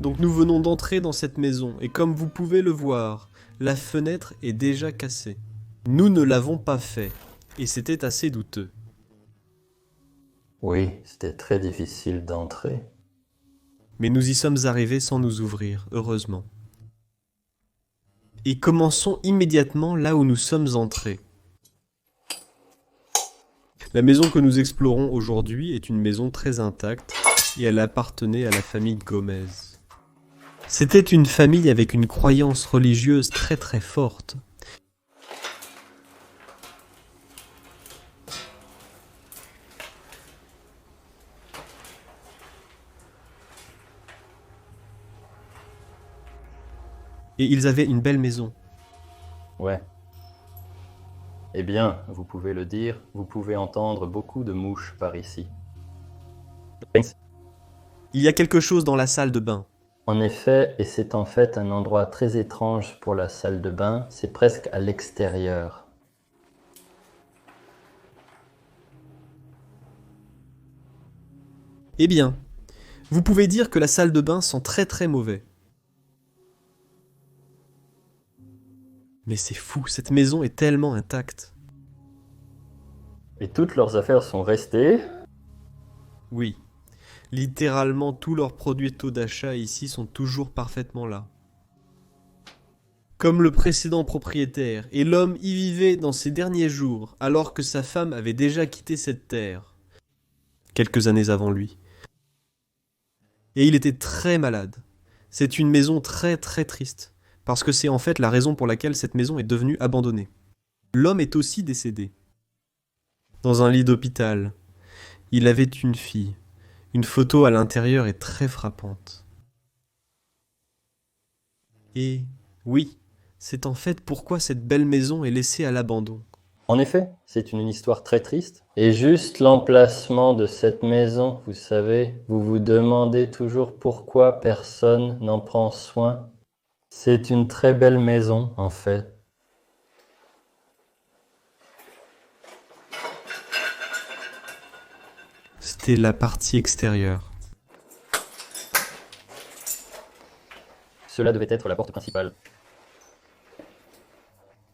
Donc nous venons d'entrer dans cette maison, et comme vous pouvez le voir, la fenêtre est déjà cassée. Nous ne l'avons pas fait, et c'était assez douteux. Oui, c'était très difficile d'entrer. Mais nous y sommes arrivés sans nous ouvrir, heureusement. Et commençons immédiatement là où nous sommes entrés. La maison que nous explorons aujourd'hui est une maison très intacte, et elle appartenait à la famille Gomez. C'était une famille avec une croyance religieuse très très forte. Et ils avaient une belle maison. Ouais. Eh bien, vous pouvez le dire, vous pouvez entendre beaucoup de mouches par ici. Il y a quelque chose dans la salle de bain. En effet, et c'est en fait un endroit très étrange pour la salle de bain, c'est presque à l'extérieur. Eh bien, vous pouvez dire que la salle de bain sent très très mauvais. Mais c'est fou, cette maison est tellement intacte. Et toutes leurs affaires sont restées. Oui, littéralement tous leurs produits taux d'achat ici sont toujours parfaitement là. Comme le précédent propriétaire, et l'homme y vivait dans ses derniers jours, alors que sa femme avait déjà quitté cette terre, quelques années avant lui. Et il était très malade. C'est une maison très très triste, parce que c'est en fait la raison pour laquelle cette maison est devenue abandonnée. L'homme est aussi décédé. Dans un lit d'hôpital. Il avait une fille. Une photo à l'intérieur est très frappante. Et oui, c'est en fait pourquoi cette belle maison est laissée à l'abandon. En effet, c'est une histoire très triste. Et juste l'emplacement de cette maison, vous savez, vous vous demandez toujours pourquoi personne n'en prend soin. C'est une très belle maison, en fait. C'était la partie extérieure. Cela devait être la porte principale.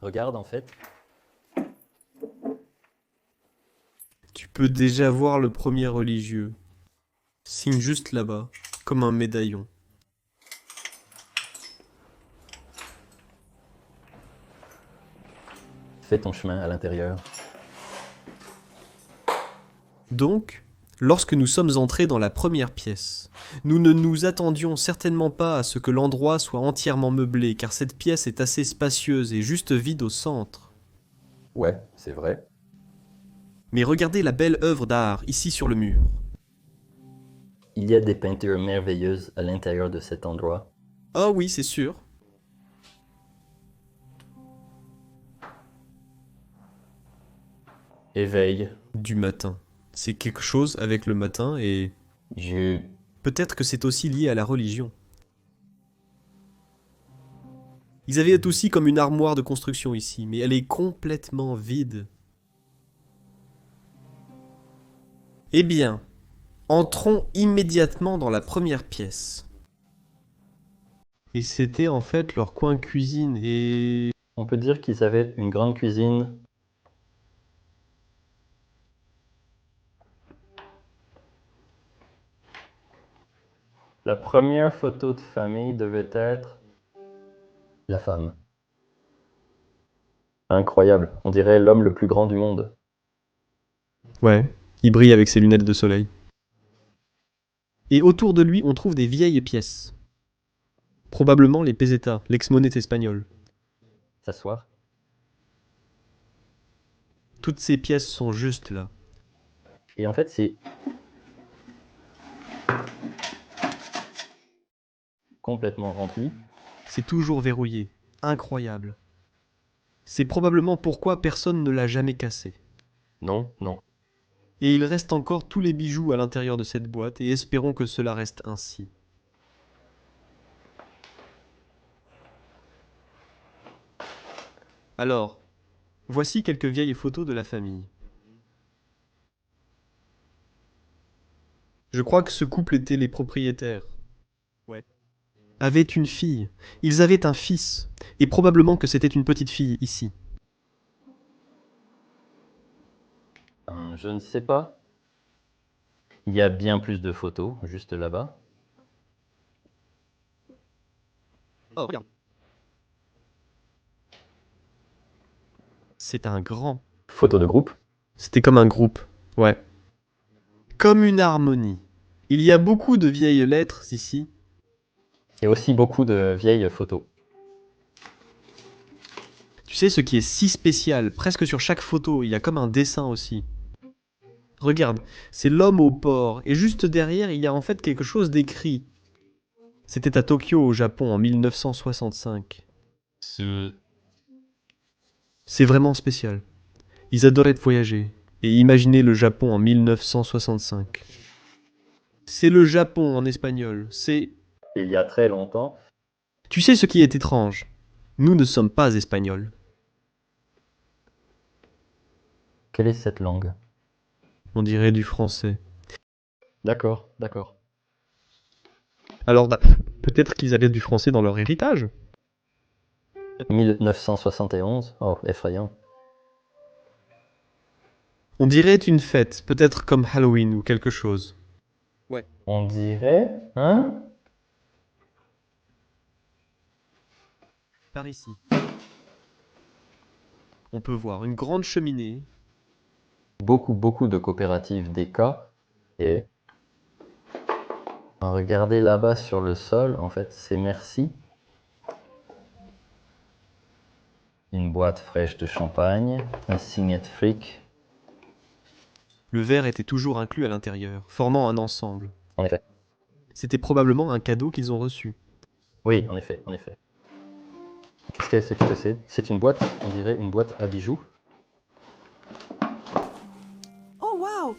Regarde, en fait. Tu peux déjà voir le premier religieux. Signe juste là-bas, comme un médaillon. Fais ton chemin à l'intérieur. Donc, lorsque nous sommes entrés dans la première pièce, nous ne nous attendions certainement pas à ce que l'endroit soit entièrement meublé, car cette pièce est assez spacieuse et juste vide au centre. Ouais, c'est vrai. Mais regardez la belle œuvre d'art ici sur le mur. Il y a des peintures merveilleuses à l'intérieur de cet endroit. Ah oui, c'est sûr. Éveil. Du matin. C'est quelque chose avec le matin et Je... peut-être que c'est aussi lié à la religion. Ils avaient aussi comme une armoire de construction ici, mais elle est complètement vide. Eh bien, entrons immédiatement dans la première pièce. Et c'était en fait leur coin cuisine et... On peut dire qu'ils avaient une grande cuisine. La première photo de famille devait être la femme. Incroyable, on dirait l'homme le plus grand du monde. Ouais, il brille avec ses lunettes de soleil. Et autour de lui, on trouve des vieilles pièces. Probablement les pesetas, l'ex-monnaie espagnole. S'asseoir. Toutes ces pièces sont juste là. Et en fait, c'est complètement rempli. C'est toujours verrouillé. Incroyable. C'est probablement pourquoi personne ne l'a jamais cassé. Non, non. Et il reste encore tous les bijoux à l'intérieur de cette boîte et espérons que cela reste ainsi. Alors, voici quelques vieilles photos de la famille. Je crois que ce couple était les propriétaires. Ouais. avaient une fille. Ils avaient un fils. Et probablement que c'était une petite fille ici. Je ne sais pas. Il y a bien plus de photos, juste là-bas. Oh, regarde. C'est un grand. Photos de groupe. C'était comme un groupe. Ouais. Comme une harmonie. Il y a beaucoup de vieilles lettres ici. Et aussi beaucoup de vieilles photos. Tu sais ce qui est si spécial, presque sur chaque photo, il y a comme un dessin aussi. Regarde, c'est l'homme au port, et juste derrière, il y a en fait quelque chose d'écrit. C'était à Tokyo, au Japon, en 1965. C'est vraiment spécial. Ils adoraient voyager, et imaginer le Japon en 1965. C'est le Japon en espagnol, c'est... Il y a très longtemps. Tu sais ce qui est étrange? Nous ne sommes pas espagnols. Quelle est cette langue? On dirait du français. D'accord, d'accord. Alors, peut-être qu'ils avaient du français dans leur héritage? 1971. Oh, effrayant. On dirait une fête, peut-être comme Halloween ou quelque chose. Ouais. On dirait, hein? Par ici. On peut voir une grande cheminée. Beaucoup de coopératives d'ECA. Et regardez là-bas sur le sol, en fait, c'est Merci. Une boîte fraîche de champagne, un signet fric. Le verre était toujours inclus à l'intérieur, formant un ensemble. En effet. C'était probablement un cadeau qu'ils ont reçu. Oui, en effet, en effet. Qu'est-ce que c'est? C'est une boîte, on dirait une boîte à bijoux. Oh wow!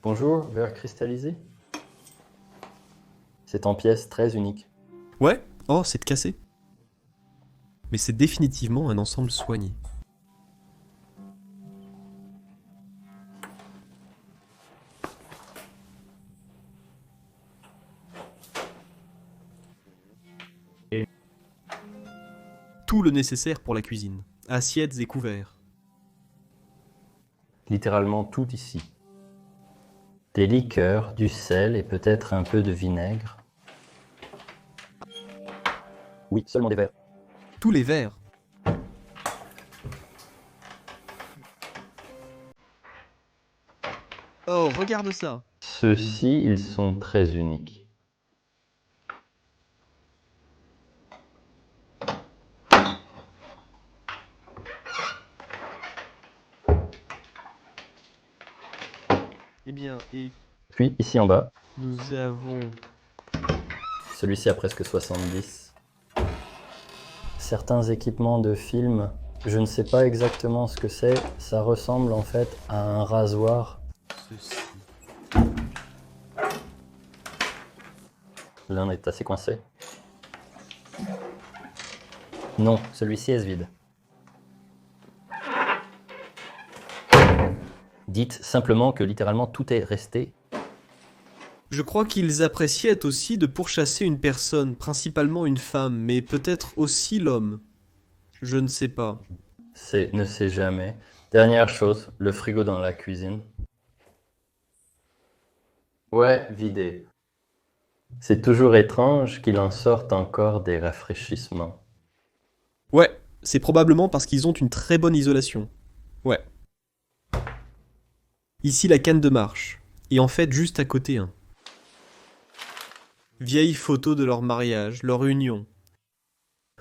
Bonjour, verre cristallisé. C'est en pièces très uniques. Ouais. Oh, c'est cassé. Mais c'est définitivement un ensemble soigné. Tout le nécessaire pour la cuisine. Assiettes et couverts. Littéralement tout ici. Des liqueurs, du sel et peut-être un peu de vinaigre. Oui, seulement des verres. Tous les verres. Oh, regarde ça. Ceux-ci, ils sont très uniques. Eh bien, et Puis, ici en bas, nous avons... celui-ci a presque 70. Certains équipements de film, je ne sais pas exactement ce que c'est. Ça ressemble en fait à un rasoir. ceci. L'un est assez coincé. Non, celui-ci est vide. Dites simplement que littéralement tout est resté. Je crois qu'ils appréciaient aussi de pourchasser une personne, principalement une femme, mais peut-être aussi l'homme. Je ne sais pas. Ne sait jamais. Dernière chose, le frigo dans la cuisine. Ouais, vidé. C'est toujours étrange qu'il en sorte encore des rafraîchissements. Ouais, c'est probablement parce qu'ils ont une très bonne isolation. Ouais. Ici la canne de marche. Et en fait juste à côté un. Vieille photo de leur mariage, leur union.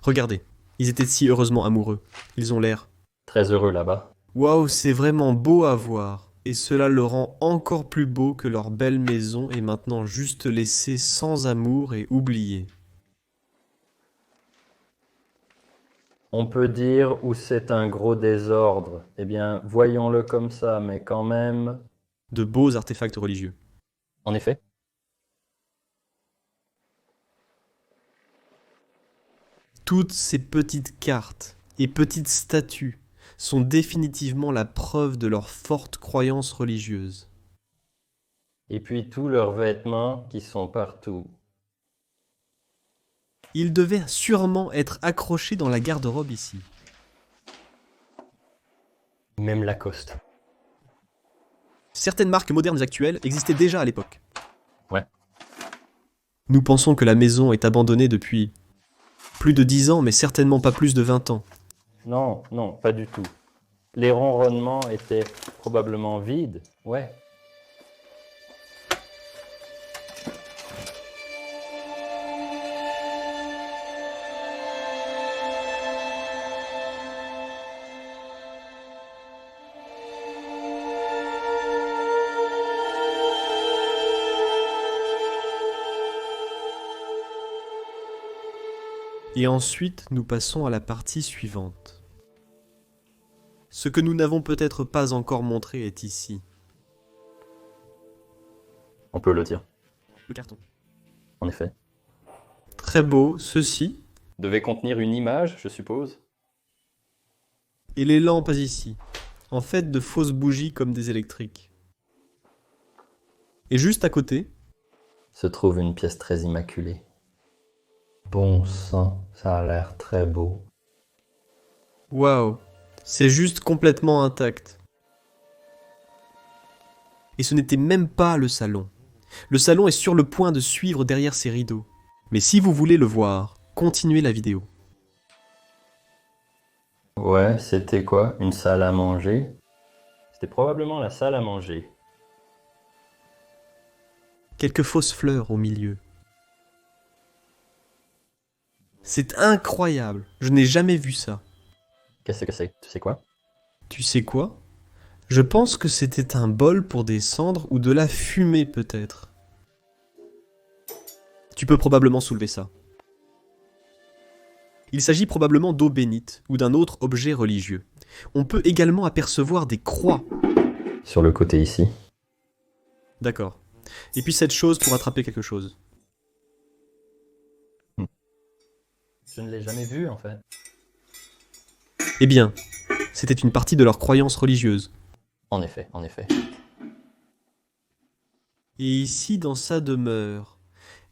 Regardez, ils étaient si heureusement amoureux. Ils ont l'air. Très heureux là-bas. Waouh, c'est vraiment beau à voir. Et cela le rend encore plus beau que leur belle maison est maintenant juste laissée sans amour et oubliée. On peut dire où c'est un gros désordre. Eh bien, voyons-le comme ça, mais quand même... De beaux artefacts religieux. En effet. Toutes ces petites cartes et petites statues sont définitivement la preuve de leur forte croyance religieuse. Et puis tous leurs vêtements qui sont partout. Il devait sûrement être accroché dans la garde-robe ici. Même Lacoste. Certaines marques modernes actuelles existaient déjà à l'époque. Ouais. Nous pensons que la maison est abandonnée depuis plus de 10 ans, mais certainement pas plus de 20 ans. Non, non, pas du tout. Les ronronnements étaient probablement vides. Ouais. Et ensuite, nous passons à la partie suivante. Ce que nous n'avons peut-être pas encore montré est ici. On peut le dire. Le carton. En effet. Très beau, ceci, Devait contenir une image, je suppose. et les lampes ici. En fait, de fausses bougies comme des électriques. Et juste à côté, Se trouve une pièce très immaculée. Bon sang, ça a l'air très beau. waouh, c'est juste complètement intact. Et ce n'était même pas le salon. Le salon est sur le point de suivre derrière ces rideaux. Mais si vous voulez le voir, continuez la vidéo. Ouais, c'était quoi? Une salle à manger? C'était probablement la salle à manger. Quelques fausses fleurs au milieu. C'est incroyable, je n'ai jamais vu ça. Qu'est-ce que c'est? Tu sais quoi? Tu sais quoi? Je pense que c'était un bol pour des cendres ou de la fumée peut-être. Tu peux probablement soulever ça. Il s'agit probablement d'eau bénite ou d'un autre objet religieux. On peut également apercevoir des croix. Sur le côté ici. D'accord. Et puis cette chose pour attraper quelque chose. Je ne l'ai jamais vu en fait. Eh bien, c'était une partie de leur croyance religieuse. En effet, en effet. Et ici, dans sa demeure,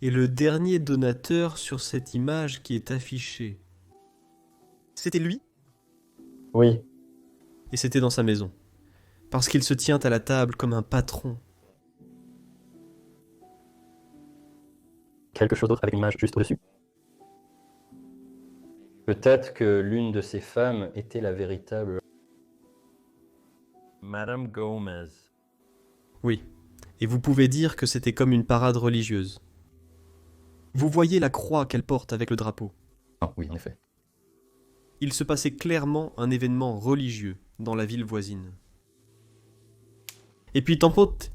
est le dernier donateur sur cette image qui est affichée. C'était lui, Oui, et c'était dans sa maison. Parce qu'il se tient à la table comme un patron. quelque chose d'autre avec une image juste au-dessus. Peut-être que l'une de ces femmes était la véritable Madame Gomez. Oui. Et vous pouvez dire que c'était comme une parade religieuse. Vous voyez la croix qu'elle porte avec le drapeau. Ah oui, en effet. Il se passait clairement un événement religieux dans la ville voisine. Et puis Tempote,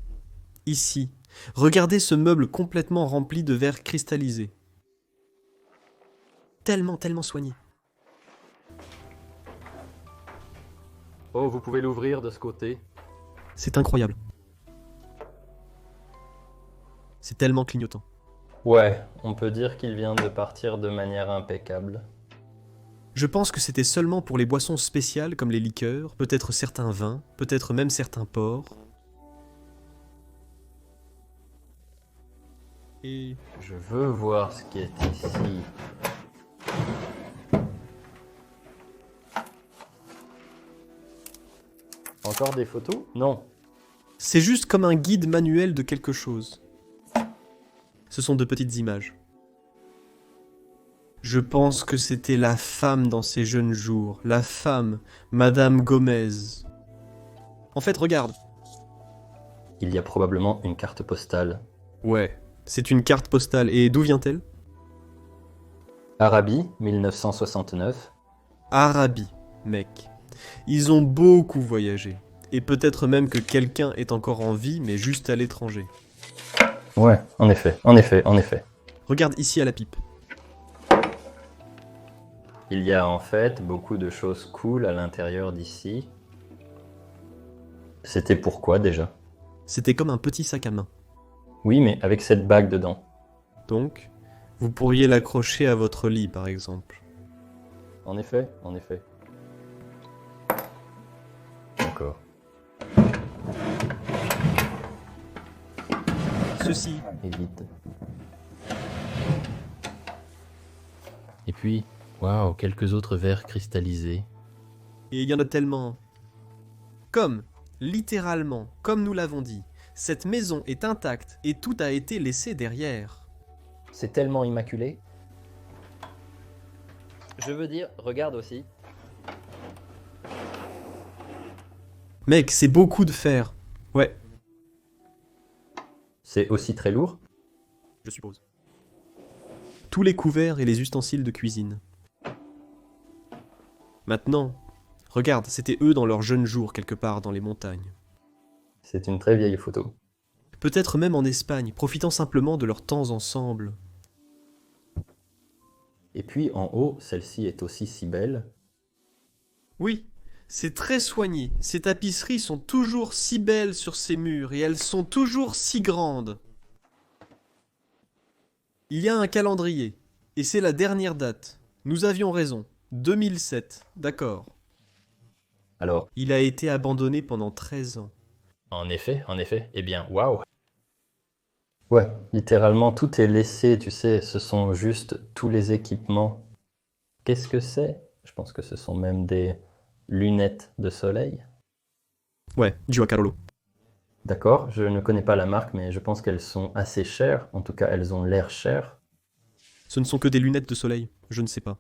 ici, regardez ce meuble complètement rempli de verre cristallisé. Tellement soigné. Oh, vous pouvez l'ouvrir de ce côté. C'est incroyable. C'est tellement clignotant. Ouais, on peut dire qu'il vient de partir de manière impeccable. Je pense que c'était seulement pour les boissons spéciales comme les liqueurs, peut-être certains vins, peut-être même certains porcs. Et Je veux voir ce qui est ici. Encore des photos? Non. c'est juste comme un guide manuel de quelque chose. Ce sont de petites images. Je pense que c'était la femme dans ses jeunes jours, la femme, Madame Gomez. En fait, regarde. Il y a probablement une carte postale. Ouais, c'est une carte postale. Et d'où vient-elle? Arabie, 1969. Arabie, mec. Ils ont beaucoup voyagé. Et peut-être même que quelqu'un est encore en vie, mais juste à l'étranger. Ouais, en effet, en effet, en effet. Regarde ici à la pipe. Il y a en fait beaucoup de choses cool à l'intérieur d'ici. C'était pourquoi déjà? C'était comme un petit sac à main. Oui, mais avec cette bague dedans. Donc, vous pourriez l'accrocher à votre lit, par exemple. En effet, en effet. D'accord. Ceci, Et vite. puis, waouh, quelques autres verres cristallisés. Et il y en a tellement. Comme, littéralement, comme nous l'avons dit, cette maison est intacte et tout a été laissé derrière. C'est tellement immaculé. Je veux dire, regarde aussi. Mec, c'est beaucoup de fer. Ouais, C'est aussi très lourd. je suppose. Tous les couverts et les ustensiles de cuisine. Maintenant, regarde, c'était eux dans leurs jeunes jours quelque part dans les montagnes. C'est une très vieille photo. Peut-être même en Espagne, profitant simplement de leur temps ensemble. Et puis en haut, celle-ci est aussi si belle. Oui, c'est très soigné. Ces tapisseries sont toujours si belles sur ces murs et elles sont toujours si grandes. Il y a un calendrier, et c'est la dernière date. Nous avions raison. 2007, d'accord. Alors, Il a été abandonné pendant 13 ans. en effet, eh bien, waouh. Ouais, littéralement, tout est laissé, tu sais, ce sont juste tous les équipements. Qu'est-ce que c'est? Je pense que ce sont même des lunettes de soleil. Ouais, Giancarlo. D'accord, je ne connais pas la marque, mais je pense qu'elles sont assez chères. En tout cas, elles ont l'air chères. Ce ne sont que des lunettes de soleil, je ne sais pas.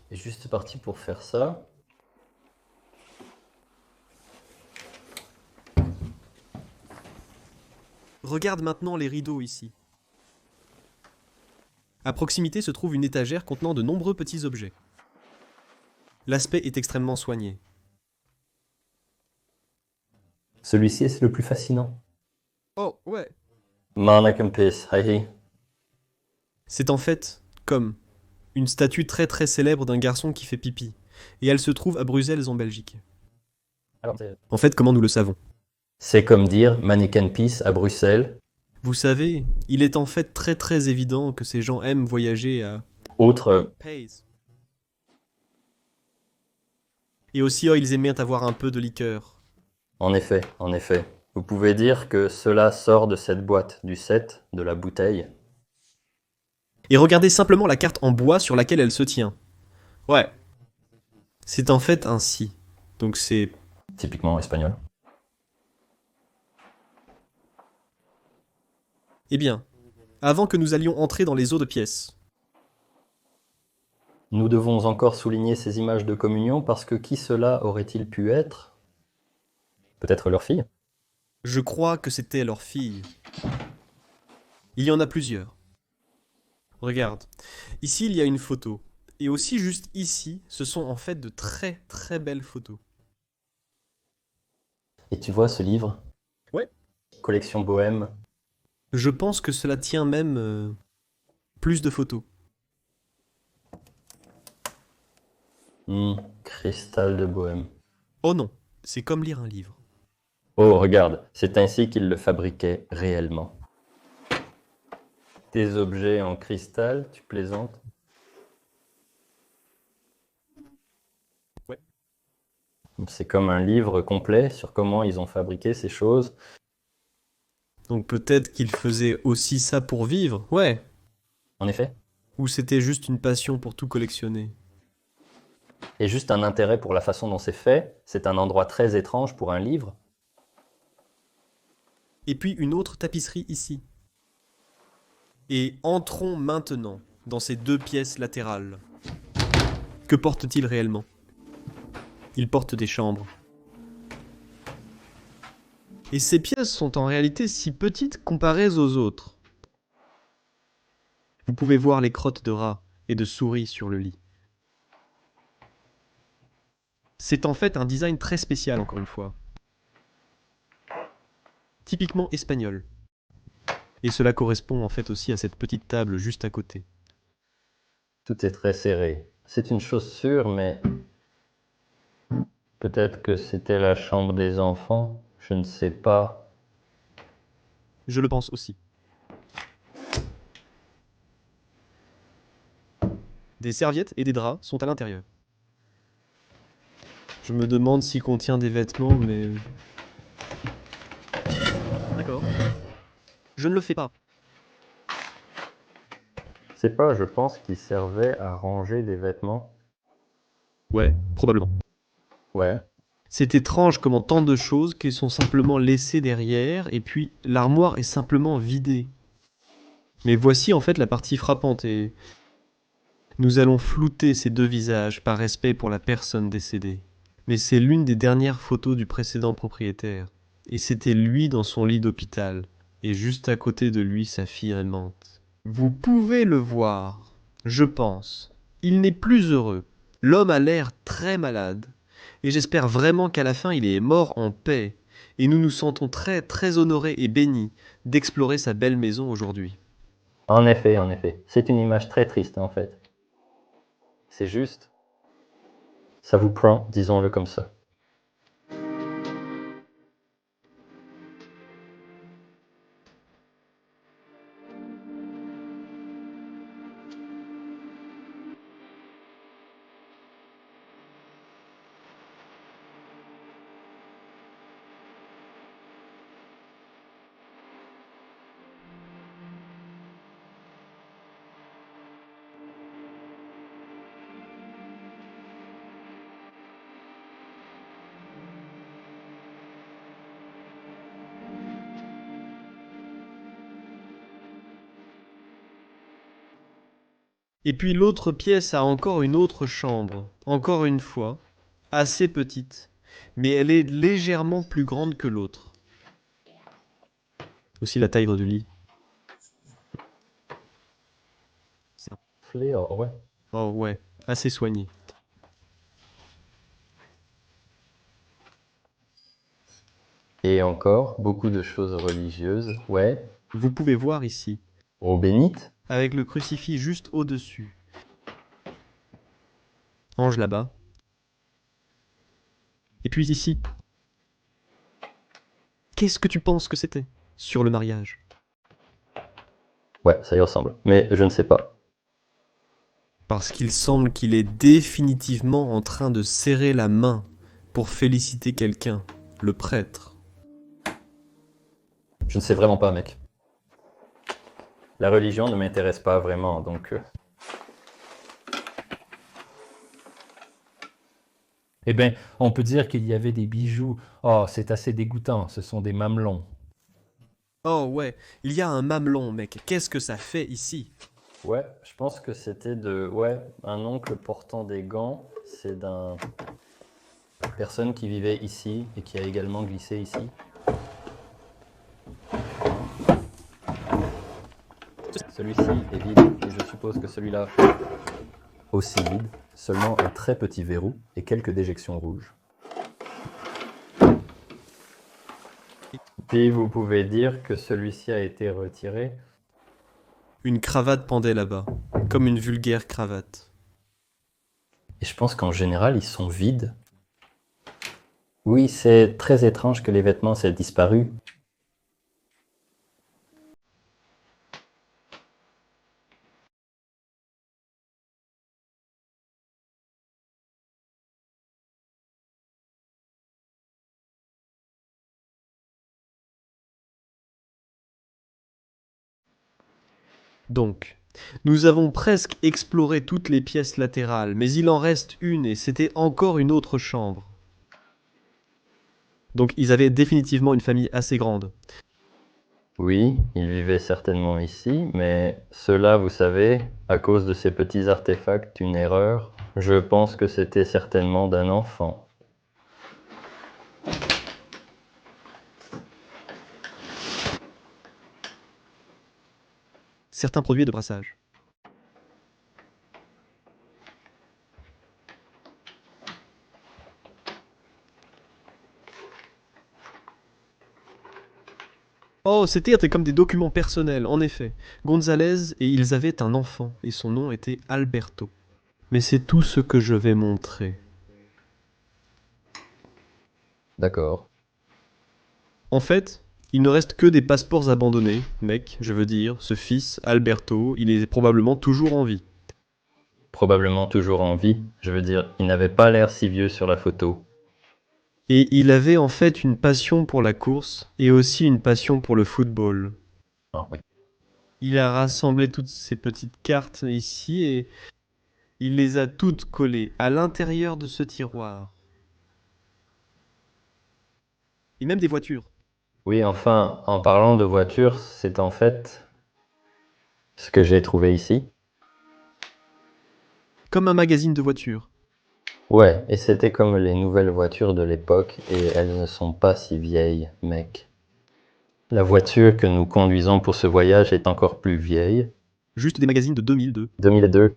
Et juste parti pour faire ça. Regarde maintenant les rideaux ici. À proximité se trouve une étagère contenant de nombreux petits objets. L'aspect est extrêmement soigné. Celui-ci est le plus fascinant. Oh, ouais. Mannekempis, hi. C'est en fait comme une statue très très célèbre d'un garçon qui fait pipi. Et elle se trouve à Bruxelles en Belgique. Alors, En fait, comment nous le savons? c'est comme dire Mannequin Peace à Bruxelles. Vous savez, il est en fait très très évident que ces gens aiment voyager à Autre, Pays. Et aussi, oh, ils aimaient avoir un peu de liqueur. en effet, en effet. Vous pouvez dire que cela sort de cette boîte, du set, de la bouteille. Et regardez simplement la carte en bois sur laquelle elle se tient. Ouais. C'est en fait ainsi. Donc c'est... Typiquement espagnol. Eh bien, avant que nous allions entrer dans les eaux de pièce. Nous devons encore souligner ces images de communion parce que qui cela aurait-il pu être? Peut-être leur fille? Je crois que c'était leur fille. Il y en a plusieurs. Regarde. Ici, il y a une photo. Et aussi, juste ici, ce sont en fait de très très belles photos. Et tu vois ce livre? Ouais. Collection bohème. Je pense que cela tient même plus de photos. Cristal de bohème. Oh non, c'est comme lire un livre. Oh, regarde, c'est ainsi qu'ils le fabriquaient réellement. Des objets en cristal, tu plaisantes? Ouais. C'est comme un livre complet sur comment ils ont fabriqué ces choses. Donc peut-être qu'ils faisaient aussi ça pour vivre, ouais. En effet. Ou c'était juste une passion pour tout collectionner. Et juste un intérêt pour la façon dont c'est fait. C'est un endroit très étrange pour un livre. Et puis une autre tapisserie ici. Et entrons maintenant dans ces deux pièces latérales. Que portent-ils réellement? Ils portent des chambres. Et ces pièces sont en réalité si petites comparées aux autres. Vous pouvez voir les crottes de rats et de souris sur le lit. C'est en fait un design très spécial, encore une fois. Typiquement espagnol. Et cela correspond en fait aussi à cette petite table juste à côté. Tout est très serré. C'est une chose sûre, mais peut-être que c'était la chambre des enfants. Je ne sais pas. Je le pense aussi. Des serviettes et des draps sont à l'intérieur. Je me demande s'il contient des vêtements, mais... D'accord. Je ne le fais pas. sais pas, je pense qu'il servait à ranger des vêtements. Ouais, probablement. Ouais. C'est étrange comment tant de choses qui sont simplement laissées derrière, et puis l'armoire est simplement vidée. Mais voici en fait la partie frappante, et nous allons flouter ces deux visages par respect pour la personne décédée. Mais c'est l'une des dernières photos du précédent propriétaire. Et c'était lui dans son lit d'hôpital. Et juste à côté de lui, sa fille aimante. Vous pouvez le voir, je pense. Il n'est plus heureux. L'homme a l'air très malade. Et j'espère vraiment qu'à la fin, il est mort en paix. Et nous nous sentons très, très honorés et bénis d'explorer sa belle maison aujourd'hui. En effet, en effet. C'est une image très triste, en fait. C'est juste. Ça vous prend, disons-le comme ça. Et puis l'autre pièce a encore une autre chambre, encore une fois, assez petite, mais elle est légèrement plus grande que l'autre. Aussi la taille du lit. Fléau, ouais. Oh ouais, assez soigné. Et encore, beaucoup de choses religieuses. Ouais. Vous pouvez voir ici, Eau bénite. avec le crucifix juste au-dessus. Ange là-bas. Et puis ici. Qu'est-ce que tu penses que c'était sur le mariage? Ouais, ça y ressemble. Mais je ne sais pas. Parce qu'il semble qu'il est définitivement en train de serrer la main pour féliciter quelqu'un, le prêtre. Je ne sais vraiment pas, mec. La religion ne m'intéresse pas vraiment, donc... Eh bien, on peut dire qu'il y avait des bijoux. Oh, c'est assez dégoûtant, ce sont des mamelons. Oh ouais, il y a un mamelon, mec. Qu'est-ce que ça fait ici? Ouais, je pense que c'était de... Ouais, un oncle portant des gants. C'est d'un... personne qui vivait ici et qui a également glissé ici. Celui-ci est vide et je suppose que celui-là aussi vide. Seulement un très petit verrou et quelques déjections rouges. Puis vous pouvez dire que celui-ci a été retiré. Une cravate pendait là-bas, comme une vulgaire cravate. Et je pense qu'en général, ils sont vides. Oui, c'est très étrange que les vêtements aient disparu. Donc, nous avons presque exploré toutes les pièces latérales, mais il en reste une et c'était encore une autre chambre. Donc ils avaient définitivement une famille assez grande. Oui, ils vivaient certainement ici, mais cela, vous savez, à cause de ces petits artefacts, une erreur, je pense que c'était certainement d'un enfant. Certains produits de brassage. Oh, c'était comme des documents personnels, en effet. Gonzalez et ils avaient un enfant, et son nom était Alberto. Mais c'est tout ce que je vais montrer. D'accord. En fait, il ne reste que des passeports abandonnés, mec, je veux dire, ce fils, Alberto, il est probablement toujours en vie. Probablement toujours en vie, je veux dire, il n'avait pas l'air si vieux sur la photo. Et il avait en fait une passion pour la course, et aussi une passion pour le football. Ah oui. Il a rassemblé toutes ces petites cartes ici et il les a toutes collées à l'intérieur de ce tiroir. Et même des voitures. Oui, enfin, en parlant de voiture, c'est en fait ce que j'ai trouvé ici. Comme un magazine de voitures. Ouais, et c'était comme les nouvelles voitures de l'époque, et elles ne sont pas si vieilles, mec. La voiture que nous conduisons pour ce voyage est encore plus vieille. Juste des magazines de 2002. 2002.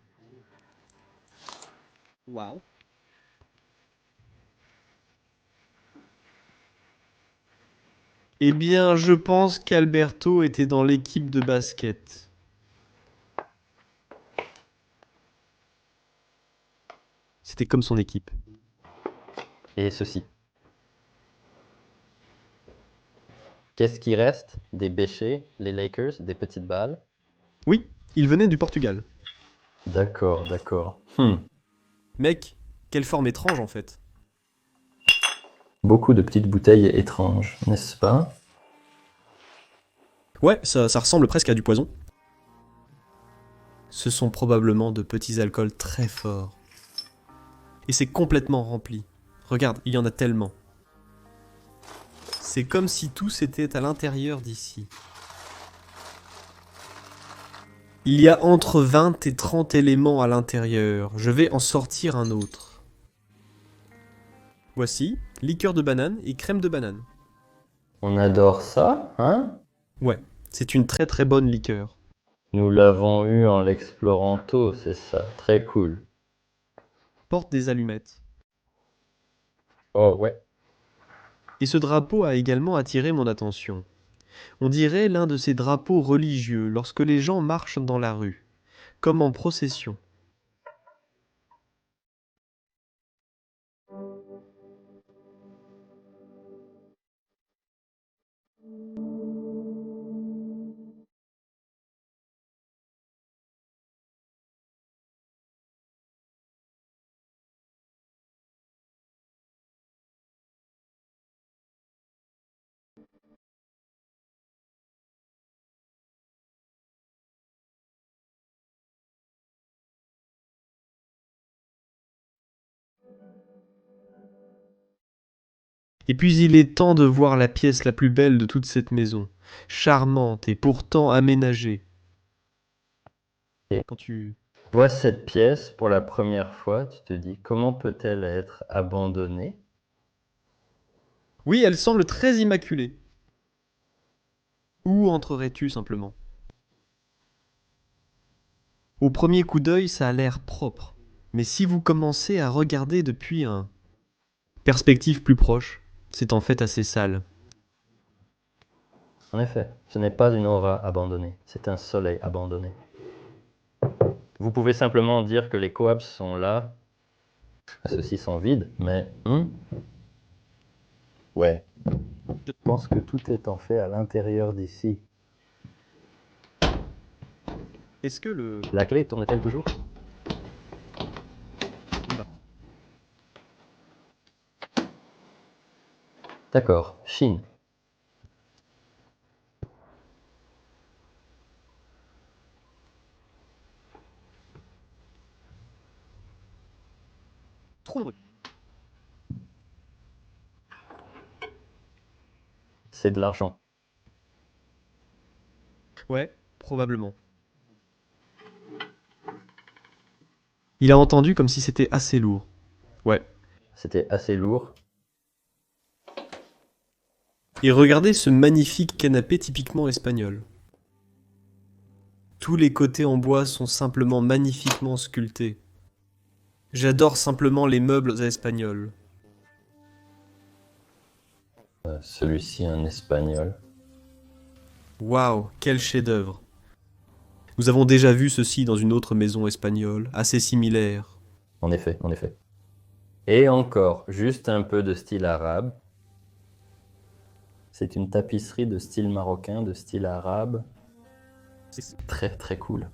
Waouh. Eh bien, je pense qu'Alberto était dans l'équipe de basket. C'était comme son équipe. Et ceci. Qu'est-ce qui reste? Des béchés, les Lakers, des petites balles? Oui, il venait du Portugal. D'accord, d'accord. Mec, quelle forme étrange en fait. Beaucoup de petites bouteilles étranges, n'est-ce pas? Ouais, ça ressemble presque à du poison. Ce sont probablement de petits alcools très forts. Et c'est complètement rempli. Regarde, il y en a tellement. C'est comme si tout était à l'intérieur d'ici. Il y a entre 20 et 30 éléments à l'intérieur. Je vais en sortir un autre. Voici, liqueur de banane et crème de banane. On adore ça, hein? Ouais, c'est une très très bonne liqueur. Nous l'avons eu en l'explorant tôt, c'est ça. Très cool. Porte des allumettes. Oh ouais. Et ce drapeau a également attiré mon attention. On dirait l'un de ces drapeaux religieux lorsque les gens marchent dans la rue, comme en procession. Et puis il est temps de voir la pièce la plus belle de toute cette maison, charmante et pourtant aménagée. Et Quand tu... vois cette pièce pour la première fois, tu te dis comment peut-elle être abandonnée? Oui, elle semble très immaculée. Où entrerais-tu simplement? Au premier coup d'œil, ça a l'air propre. Mais si vous commencez à regarder depuis un perspective plus proche, c'est en fait assez sale. En effet, ce n'est pas une aura abandonnée, c'est un soleil abandonné. Vous pouvez simplement dire que les coabs sont là, ceux-ci sont vides, mais... Ouais. Je pense que tout est en fait à l'intérieur d'ici. Est-ce que le... La clé tourne-t-elle toujours? D'accord, Chine. Trop de bruit. C'est de l'argent. Ouais, probablement. Il a entendu comme si c'était assez lourd. Ouais. C'était assez lourd. Et regardez ce magnifique canapé typiquement espagnol. Tous les côtés en bois sont simplement magnifiquement sculptés. J'adore simplement les meubles espagnols. Celui-ci un espagnol. Waouh, quel chef-d'œuvre. Nous avons déjà vu ceci dans une autre maison espagnole, assez similaire. En effet, en effet. Et encore, juste un peu de style arabe. C'est une tapisserie de style marocain, de style arabe. C'est très très cool.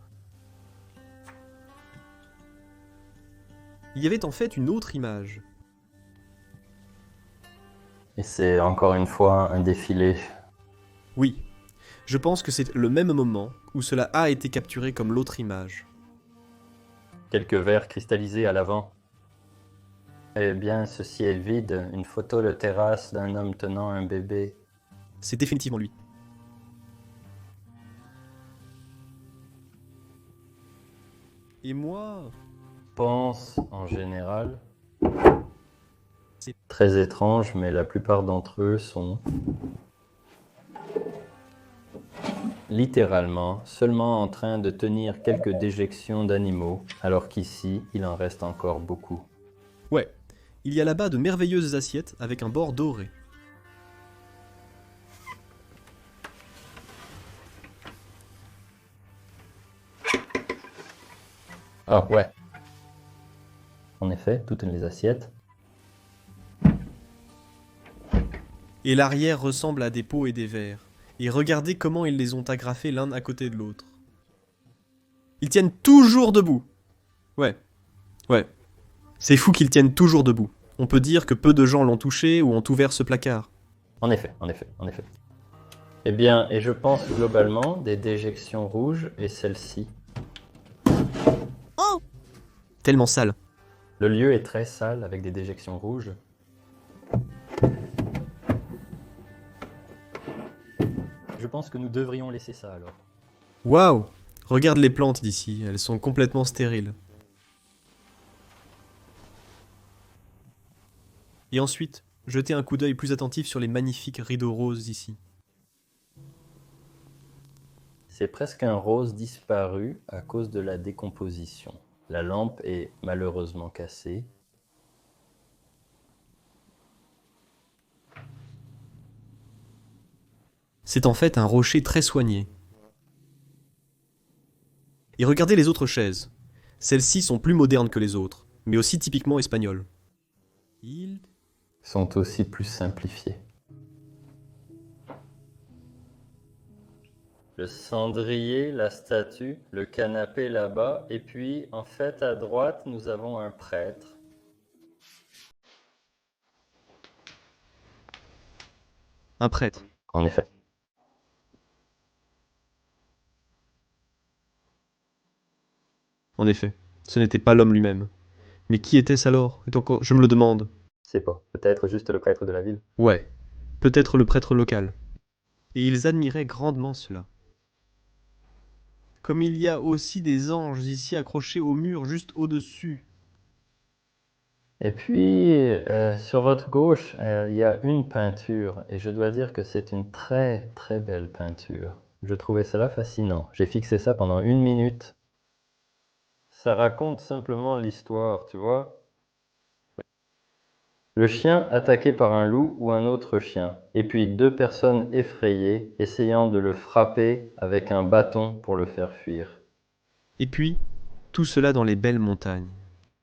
Il y avait en fait une autre image. Et c'est encore une fois un défilé. Oui, Je pense que c'est le même moment où cela a été capturé comme l'autre image. Quelques verres cristallisés à l'avant. Eh bien, ceci est vide. Une photo de terrasse d'un homme tenant un bébé. C'est définitivement lui. Et moi, Pense, en général. C'est- Très étrange, mais la plupart d'entre eux sont littéralement seulement en train de tenir quelques déjections d'animaux, alors qu'ici, il en reste encore beaucoup. ouais, il y a là-bas de merveilleuses assiettes avec un bord doré. Ah ouais. En effet, toutes les assiettes. Et l'arrière ressemble à des pots et des verres. Et regardez comment ils les ont agrafés l'un à côté de l'autre. Ils tiennent toujours debout. Ouais. C'est fou qu'ils tiennent toujours debout. On peut dire que peu de gens l'ont touché ou ont ouvert ce placard. En effet. Eh bien, et je pense globalement des déjections rouges et celle-ci. Oh, Tellement sale. Le lieu est très sale avec des déjections rouges. Je pense que nous devrions laisser ça alors. Waouh! Regarde les plantes d'ici, elles sont complètement stériles. Et ensuite, jetez un coup d'œil plus attentif sur les magnifiques rideaux roses ici. C'est presque un rose disparu à cause de la décomposition. La lampe est malheureusement cassée. C'est en fait un rocher très soigné. Et regardez les autres chaises. Celles-ci sont plus modernes que les autres, mais aussi typiquement espagnoles. Ils... Sont aussi plus simplifiées. Le cendrier, la statue, le canapé là-bas, et puis en fait à droite nous avons un prêtre. Un prêtre. En effet. En effet, ce n'était pas l'homme lui-même. Mais qui était-ce alors? Et encore, je me le demande. C'est pas. Peut-être juste le prêtre de la ville. Ouais, peut-être le prêtre local. Et ils admiraient grandement cela. Comme il y a aussi des anges ici accrochés au mur juste au-dessus. Et puis, sur votre gauche, il y a une peinture, et je dois dire que c'est une très très belle peinture. Je trouvais cela fascinant. J'ai fixé ça pendant 1 minute. Ça raconte simplement l'histoire, tu vois. Le chien attaqué par un loup ou un autre chien, et puis 2 personnes effrayées essayant de le frapper avec un bâton pour le faire fuir. Et puis, tout cela dans les belles montagnes.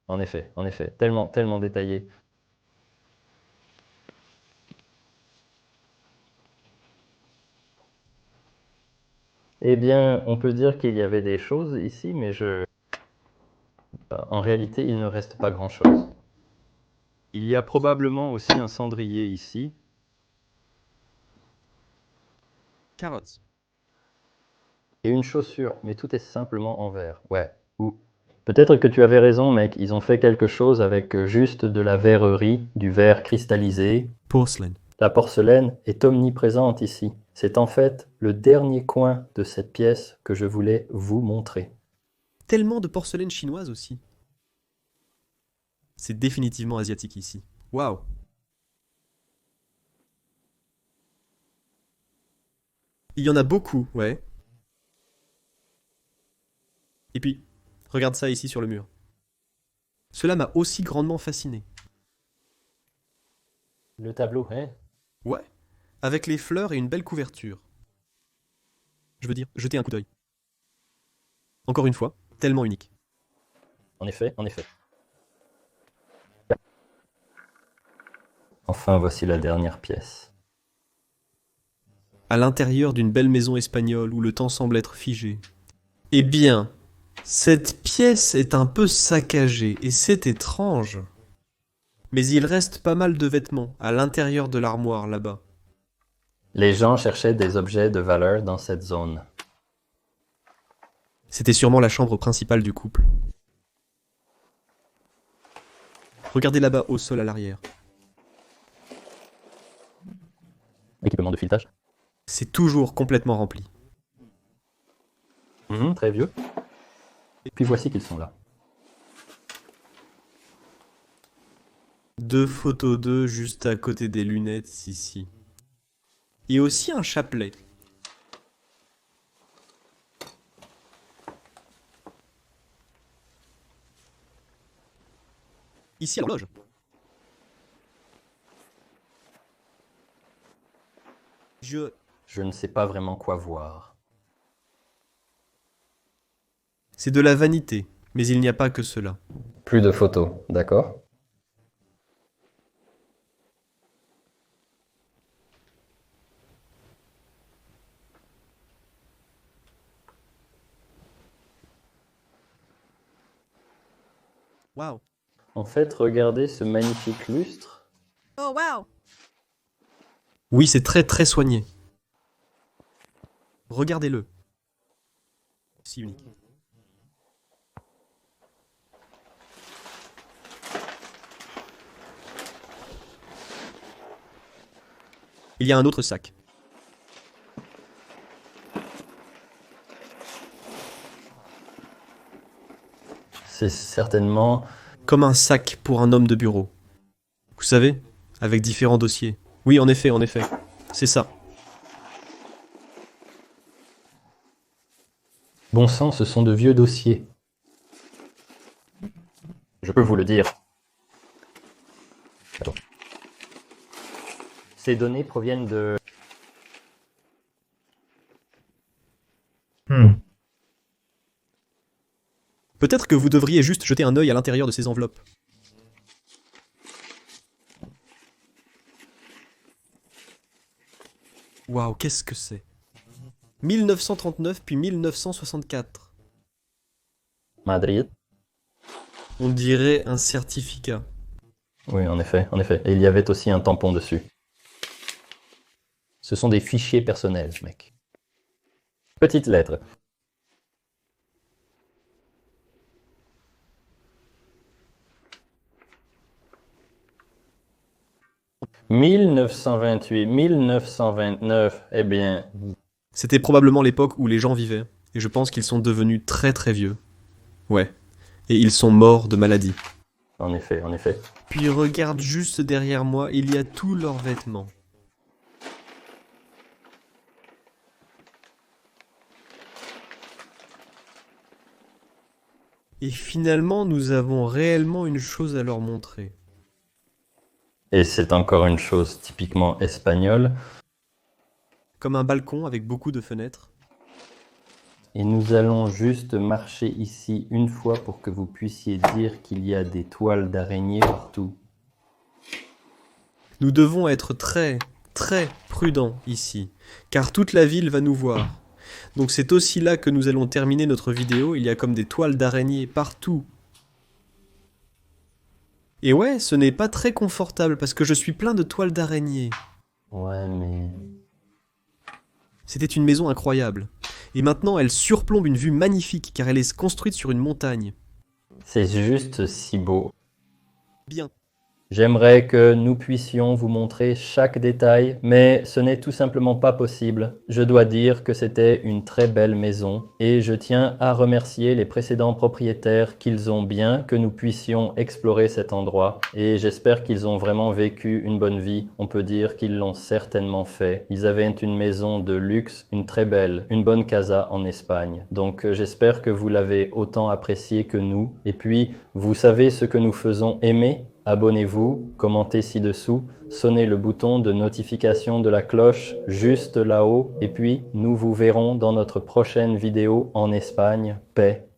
En effet, tellement, tellement détaillé. Eh bien, on peut dire qu'il y avait des choses ici, mais en réalité, il ne reste pas grand-chose. Il y a probablement aussi un cendrier ici. Carottes. Et une chaussure, mais tout est simplement en verre. Ouais. Ou peut-être que tu avais raison, mec. Ils ont fait quelque chose avec juste de la verrerie, du verre cristallisé. Porcelain. La porcelaine est omniprésente ici. C'est en fait le dernier coin de cette pièce que je voulais vous montrer. Tellement de porcelaine chinoise aussi. C'est définitivement asiatique ici. Waouh! Il y en a beaucoup, ouais. Et puis, regarde ça ici sur le mur. Cela m'a aussi grandement fasciné. Le tableau, hein? Ouais. Avec les fleurs et une belle couverture. Je veux dire, jetez un coup d'œil. Encore une fois, tellement unique. En effet, en effet. Enfin, voici la dernière pièce. À l'intérieur d'une belle maison espagnole où le temps semble être figé. Eh bien, cette pièce est un peu saccagée et c'est étrange. Mais il reste pas mal de vêtements à l'intérieur de l'armoire là-bas. Les gens cherchaient des objets de valeur dans cette zone. C'était sûrement la chambre principale du couple. Regardez là-bas, au sol à l'arrière. Équipement de filetage. C'est toujours complètement rempli. Très vieux. Et puis voici qu'ils sont là. 2 photos d'eux juste à côté des lunettes ici. Et aussi un chapelet. Ici à l'horloge. Je ne sais pas vraiment quoi voir. C'est de la vanité, mais il n'y a pas que cela. Plus de photos, d'accord? Waouh. En fait, regardez ce magnifique lustre. Oh wow. Oui, c'est très très soigné. Regardez-le. Si unique. Il y a un autre sac. C'est certainement... Comme un sac pour un homme de bureau. Vous savez, avec différents dossiers. Oui, en effet, c'est ça. Bon sang, ce sont de vieux dossiers. Je peux vous le dire. Attends. Ces données proviennent de... Peut-être que vous devriez juste jeter un œil à l'intérieur de ces enveloppes. Waouh, qu'est-ce que c'est? 1939 puis 1964. Madrid. On dirait un certificat. Oui, en effet, en effet. Et il y avait aussi un tampon dessus. Ce sont des fichiers personnels, mec. Petite lettre. « 1928, 1929, eh bien... » C'était probablement l'époque où les gens vivaient. Et je pense qu'ils sont devenus très très vieux. Ouais. Et ils sont morts de maladie. En effet, en effet. Puis regarde juste derrière moi, il y a tous leurs vêtements. Et finalement, nous avons réellement une chose à leur montrer. Et c'est encore une chose typiquement espagnole. Comme un balcon avec beaucoup de fenêtres. Et nous allons juste marcher ici une fois pour que vous puissiez dire qu'il y a des toiles d'araignée partout. Nous devons être très, très prudents ici, car toute la ville va nous voir. Donc c'est aussi là que nous allons terminer notre vidéo, il y a comme des toiles d'araignée partout. Et ouais, ce n'est pas très confortable parce que je suis plein de toiles d'araignée. Ouais, mais... C'était une maison incroyable. Et maintenant, elle surplombe une vue magnifique car elle est construite sur une montagne. C'est juste si beau. Bien. J'aimerais que nous puissions vous montrer chaque détail, mais ce n'est tout simplement pas possible. Je dois dire que c'était une très belle maison et je tiens à remercier les précédents propriétaires qu'ils ont bien que nous puissions explorer cet endroit et j'espère qu'ils ont vraiment vécu une bonne vie. On peut dire qu'ils l'ont certainement fait. Ils avaient une maison de luxe, une très belle, une bonne casa en Espagne. Donc j'espère que vous l'avez autant apprécié que nous. Et puis, vous savez ce que nous faisons aimer ? Abonnez-vous, commentez ci-dessous, sonnez le bouton de notification de la cloche juste là-haut et puis nous vous verrons dans notre prochaine vidéo en Espagne. Paix.